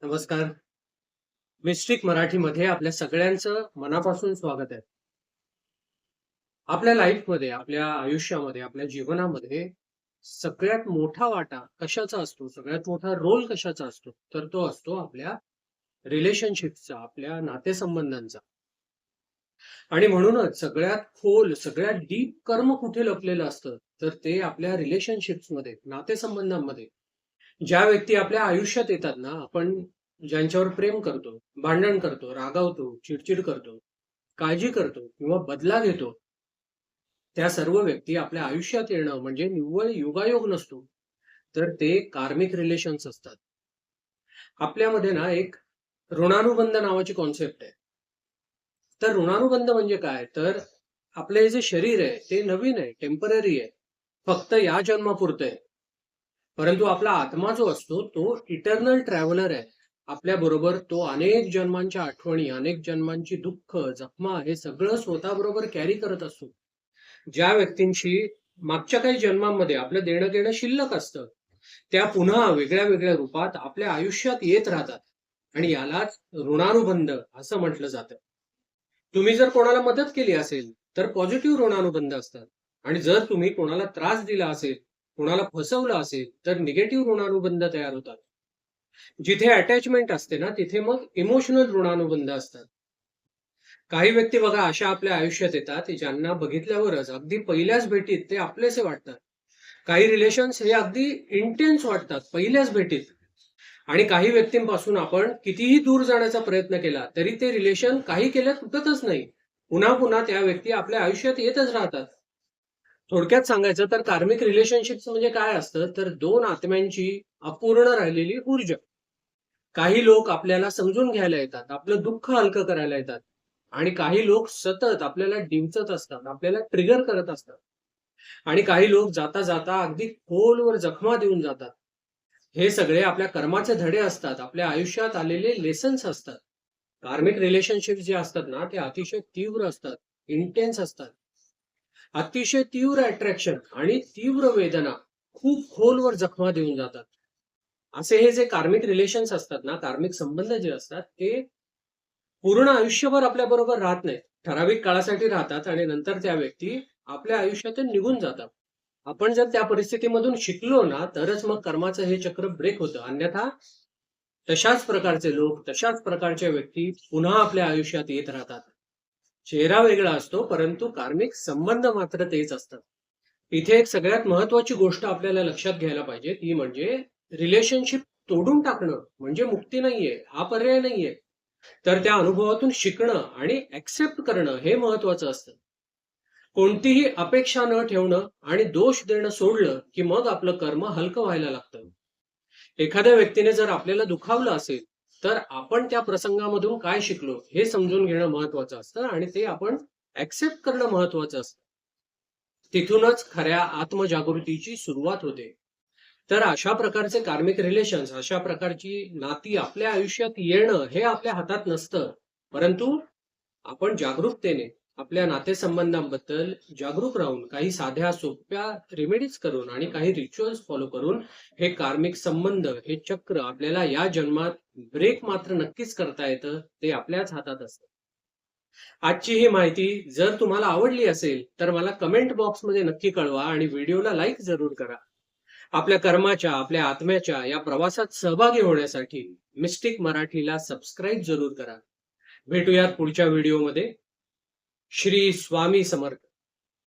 नमस्कार. मिस्टिक मराठीमध्ये आपल्या सगळ्यांचं मनापासून स्वागत आहे. आपल्या लाईफमध्ये, आपल्या आयुष्यामध्ये, आपल्या जीवनामध्ये सगळ्यात मोठा वाटा कशाचा असतो? सगळ्यात मोठा रोल कशाचा असतो? तर तो असतो आपल्या रिलेशनशिपचा, आपल्या नातेसंबंधांचा. आणि म्हणूनच सगळ्यात खोल, सगळ्यात डीप कर्म कुठे लपलेलं असतं? तर ते आपल्या रिलेशनशिप्समध्ये, नातेसंबंधांमध्ये. ज्या व्यक्ती आपल्या आयुष्यात येतात ना, आपण ज्यांच्यावर प्रेम करतो, भांडण करतो, रागावतो, चिडचिड करतो, काळजी करतो किंवा बदला घेतो, त्या सर्व व्यक्ती आपल्या आयुष्यात येणं म्हणजे निव्वळ योगायोग नसतो, तर ते कार्मिक रिलेशन्स असतात. आपल्यामध्ये ना एक ऋणानुबंध नावाची कॉन्सेप्ट आहे. तर ऋणानुबंध म्हणजे काय? तर आपलं हे जे शरीर आहे ते नवीन आहे, टेम्पररी आहे. फक्त या जन्मापुरतं आहे. परंतु आपला आत्मा जो असतो तो इटर्नल ट्रॅव्हलर आहे. आपल्या बरोबर तो अनेक जन्मांच्या आठवणी, अनेक जन्मांची दुःख, जखमा हे सगळं स्वतःबरोबर कॅरी करत असतो. ज्या व्यक्तींशी मागच्या काही जन्मांमध्ये आपलं देणं घेणं शिल्लक असतं, त्या पुन्हा वेगळ्या वेगळ्या रूपात आपल्या आयुष्यात येत राहतात. आणि यालाच ऋणानुबंध असं म्हटलं जातं. तुम्ही जर कोणाला मदत केली असेल, तर पॉझिटिव्ह ऋणानुबंध असतात. आणि जर तुम्ही कोणाला त्रास दिला असेल, कोणाला फसवलं असेल, तर निगेटिव्ह ऋणानुबंध तयार होतात. जिथे अटॅचमेंट असते ना, तिथे मग इमोशनल ऋणानुबंध असतात. काही व्यक्ती बघा अशा आपल्या आयुष्यात येतात, ज्यांना बघितल्यावरच अगदी पहिल्याच भेटीत ते आपलेसे वाटतात. काही रिलेशन्स हे अगदी इंटेन्स वाटतात पहिल्याच भेटीत. आणि काही व्यक्तींपासून आपण कितीही दूर जाण्याचा प्रयत्न केला, तरी ते रिलेशन काही केल्या तुटतच नाही. पुन्हा पुन्हा त्या व्यक्ती आपल्या आयुष्यात येतच राहतात. थोडक्यात सांगायचं तर कार्मिक रिलेशनशिप्स म्हणजे काय असतं, तर दोन आत्म्यांची अपूर्ण राहिलेली ऊर्जा. काही लोक आपल्याला समजून घ्यायला येतात, आपलं दुःख हलकं करायला येतात. आणि काही लोक सतत आपल्याला डिवचत असतात, आपल्याला ट्रिगर करत असतात. आणि काही लोक जाता जाता अगदी खोलवर जखमा देऊन जातात. हे सगळे आपल्या कर्माचे धडे असतात, आपल्या आयुष्यात आलेले लेसन्स असतात. कार्मिक रिलेशनशिप जे असतात ना, ते अतिशय तीव्र असतात, इंटेन्स असतात. अतिशय तीव्र अट्रॅक्शन आणि तीव्र वेदना, खूप खोलवर जखमा देऊन जातात. असे हे जे कार्मिक रिलेशन्स असतात ना, कार्मिक संबंध जे असतात, ते पूर्ण आयुष्यभर आपल्याबरोबर राहत नाहीत. ठराविक काळासाठी राहतात आणि नंतर त्या व्यक्ती आपल्या आयुष्यातून निघून जातात. आपण जर त्या परिस्थितीमधून शिकलो ना, तरच मग कर्माचं हे चक्र ब्रेक होतं. अन्यथा तशाच प्रकारचे लोक, तशाच प्रकारच्या व्यक्ती पुन्हा आपल्या आयुष्यात येत राहतात. चेहरा वेगळा असतो, परंतु कार्मिक संबंध मात्र तेच असतात. इथे एक सगळ्यात महत्वाची गोष्ट आपल्याला लक्षात घ्यायला पाहिजे, ती म्हणजे रिलेशनशिप तोडून टाकणं म्हणजे मुक्ती नाहीये, हा पर्याय नाहीये. तर त्या अनुभवातून शिकणं आणि ॲक्सेप्ट करणं हे महत्वाचं असतं. कोणतीही अपेक्षा न ठेवणं आणि दोष देणं सोडलं, की मग आपलं कर्म हलकं व्हायला लागतं. एखाद्या व्यक्तीने जर आपल्याला दुखावलं असेल, तर आपण त्या प्रसंगामधून काय शिकलो हे समजून घेणं महत्वाचं असतं आणि ते आपण ॲक्सेप्ट करणं महत्वाचं असतं. तिथूनच खऱ्या आत्मजागृतीची सुरुवात होते. तर अशा प्रकारचे कार्मिक रिलेशन्स, अशा प्रकारची नाती आपल्या आयुष्यात येणं हे आपल्या हातात नसतं. परंतु आपण जागरूकतेने आपल्या नातेसंबंधांबद्दल जागरूक राहून काही साध्या सोप्या रेमेडीज करून आणि काही रिच्युअल्स फॉलो करून हे कार्मिक संबंध, हे चक्र आपल्याला या जन्मात ब्रेक मात्र नक्कीच करता येतं. ते आपल्याच हातात असतं. आजची ही माहिती जर तुम्हाला आवडली असेल, तर मला कमेंट बॉक्समध्ये नक्की कळवा आणि व्हिडिओला लाईक जरूर करा. आपल्या कर्माच्या, आपल्या आत्म्याच्या या प्रवासात सहभागी होण्यासाठी मिस्टिक मराठीला सबस्क्राईब जरूर करा. भेटूयात पुढच्या व्हिडिओमध्ये. श्री स्वामी समर्थ.